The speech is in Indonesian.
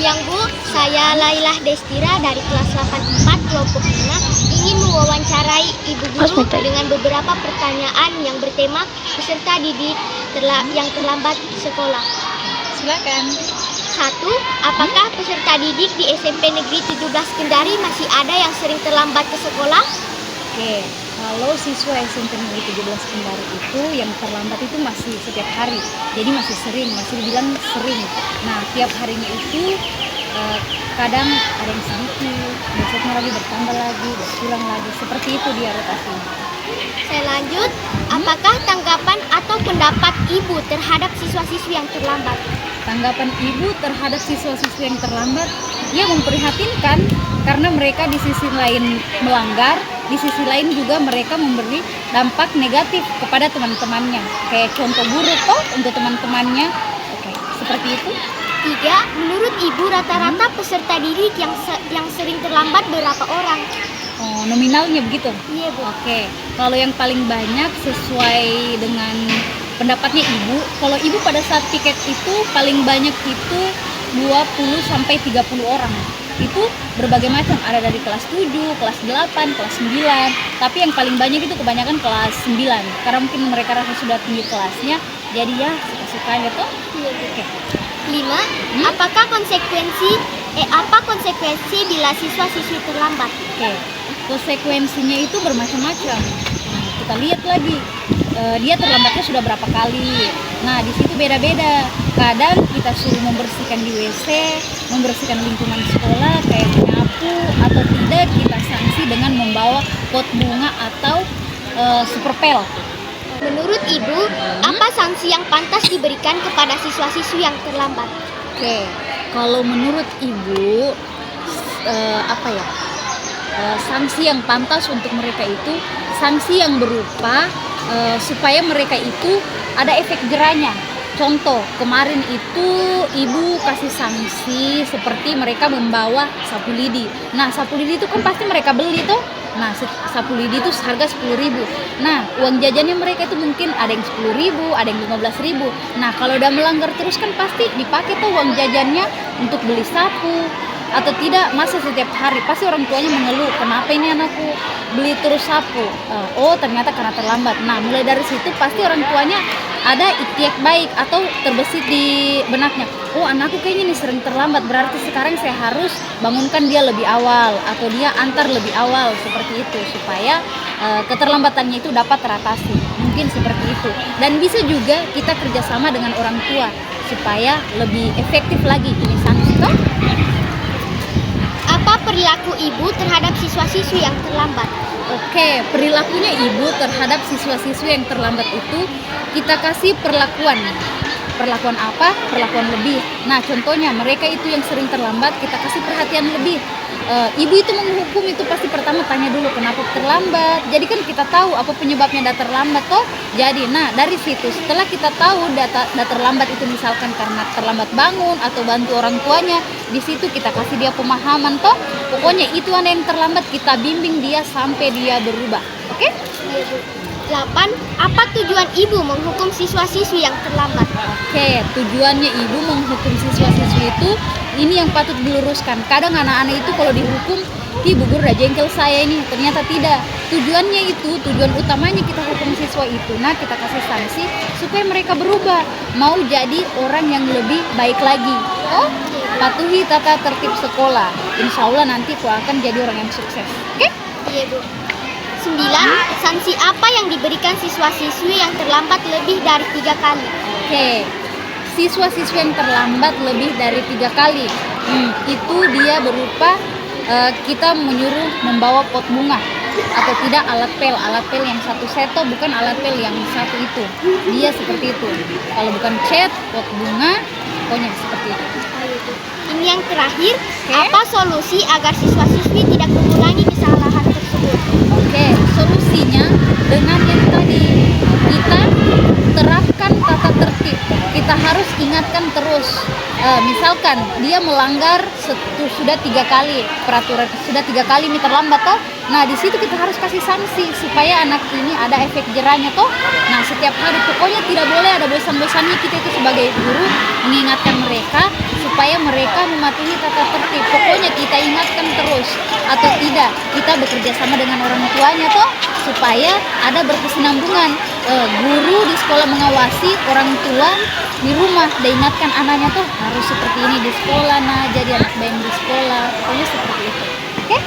Siang Bu, saya Lailah Destira dari kelas 84 kelompok 5 ingin mewawancarai Ibu Guru dengan beberapa pertanyaan yang bertema peserta didik yang terlambat sekolah. Silakan. 1. Apakah peserta didik di SMP Negeri 17 Kendari masih ada yang sering terlambat ke sekolah? Oke, kalau siswa SMP Negeri 17 Kendari itu yang terlambat itu masih setiap hari. Jadi masih dibilang sering. Nah, tiap harinya itu kadang ada yang sedikit, besoknya lagi bertambah lagi, berkurang lagi. Seperti itu dia rotasinya. Saya lanjut, apakah tanggapan atau pendapat Ibu terhadap siswa-siswi yang terlambat? Tanggapan Ibu terhadap siswa-siswi yang terlambat, ya memprihatinkan karena mereka di sisi lain melanggar, di sisi lain juga mereka memberi dampak negatif kepada teman-temannya. Kayak contoh buruk untuk teman-temannya. Oke, seperti itu. 3. Menurut Ibu rata-rata peserta didik yang sering terlambat berapa orang? Oh, nominalnya begitu? Iya Bu. Oke, kalau yang paling banyak sesuai dengan pendapatnya Ibu, kalau Ibu pada saat piket itu paling banyak itu 20-30 orang. Itu berbagai macam, ada dari kelas 7, kelas 8, kelas 9. Tapi yang paling banyak itu kebanyakan kelas 9. Karena mungkin mereka rasa sudah tinggi kelasnya, jadi ya suka-sukanya tuh. Iya Bu. Oke. 5. Apa konsekuensi bila siswa-siswi terlambat? Oke. Konsekuensinya itu bermacam-macam. Nah, kita lihat lagi. Dia terlambatnya sudah berapa kali. Nah, di situ beda-beda. Kadang kita suruh membersihkan di WC, membersihkan lingkungan sekolah kayak menyapu, atau tidak kita sanksi dengan membawa pot bunga atau superpel. Menurut Ibu, apa sanksi yang pantas diberikan kepada siswa-siswi yang terlambat? Oke, kalau menurut Ibu, sanksi yang pantas untuk mereka itu sanksi yang berupa supaya mereka itu ada efek jerahnya. Contoh, kemarin itu Ibu kasih sanksi seperti mereka membawa sapu lidi. Nah, sapu lidi itu kan pasti mereka beli tuh. Nah, sapu lidi itu harga 10.000. Nah, uang jajannya mereka itu mungkin ada yang 10.000, ada yang 15.000. Nah, kalau udah melanggar terus kan pasti dipakai tuh uang jajannya untuk beli sapu. Atau tidak, masa setiap hari pasti orang tuanya mengeluh, kenapa ini anakku beli terus sapu. Ternyata karena terlambat. Nah, mulai dari situ pasti orang tuanya ada ikhtiar baik atau terbesit di benaknya, anakku kayaknya ini sering terlambat, berarti sekarang saya harus bangunkan dia lebih awal atau dia antar lebih awal, seperti itu, supaya keterlambatannya itu dapat teratasi. Mungkin seperti itu. Dan bisa juga kita kerjasama dengan orang tua supaya lebih efektif lagi ini sanksi toh. Apa perilaku Ibu terhadap siswa-siswi yang terlambat? Oke, perilakunya Ibu terhadap siswa-siswi yang terlambat itu kita kasih perlakuan. Perlakuan apa? Perlakuan lebih. Nah, contohnya mereka itu yang sering terlambat, kita kasih perhatian lebih. Ibu itu menghukum itu pasti pertama tanya dulu kenapa terlambat. Jadi kan kita tahu apa penyebabnya dia terlambat toh. Jadi, nah dari situ setelah kita tahu dia terlambat itu misalkan karena terlambat bangun atau bantu orang tuanya, di situ kita kasih dia pemahaman toh. Pokoknya itu ada yang terlambat, kita bimbing dia sampai dia berubah. Oke? Iya Bu. 8. Apa tujuan Ibu menghukum siswa-siswi yang terlambat? Oke, tujuannya Ibu menghukum siswa-siswi itu ini yang patut diluruskan. Kadang anak-anak itu kalau dihukum, Bu guru udah jengkel saya ini, ternyata tidak. Tujuannya itu, tujuan utamanya kita hukum siswa itu, nah kita kasih sanksi supaya mereka berubah, mau jadi orang yang lebih baik lagi. Patuhi tata tertib sekolah. Insya Allah nanti kau akan jadi orang yang sukses. Oke? Iya Bu. 9. Sanksi apa yang diberikan siswa-siswi yang terlambat lebih dari 3 kali? Oke, siswa-siswi yang terlambat lebih dari 3 kali, itu dia berupa kita menyuruh membawa pot bunga atau tidak alat pel yang satu seto, bukan alat pel yang satu itu. Dia seperti itu. Kalau bukan cat, pot bunga, pokoknya seperti itu. Ini yang terakhir, apa solusi agar siswa-siswi tidak mengulangi kesalahan tersebut? Oke, solusinya dengan yang tadi, kita terapkan tata tertib. Kita harus ingatkan terus. Misalkan dia melanggar sudah 3 kali peraturan, sudah 3 kali terlambat toh, Nah, di situ kita harus kasih sanksi supaya anak ini ada efek jerahnya toh. Nah, setiap hari pokoknya tidak boleh ada bosan-bosannya kita itu sebagai guru mengingatkan mereka supaya mereka mematuhi tata tertib. Pokoknya kita ingatkan terus, atau tidak kita bekerja sama dengan orang tuanya toh supaya ada berkesinambungan. Guru di sekolah mengawasi, orang tua di rumah dan ingatkan anaknya tuh harus seperti ini di sekolah, nah jadi anak baik di sekolah, pokoknya seperti itu. Oke? Yeah.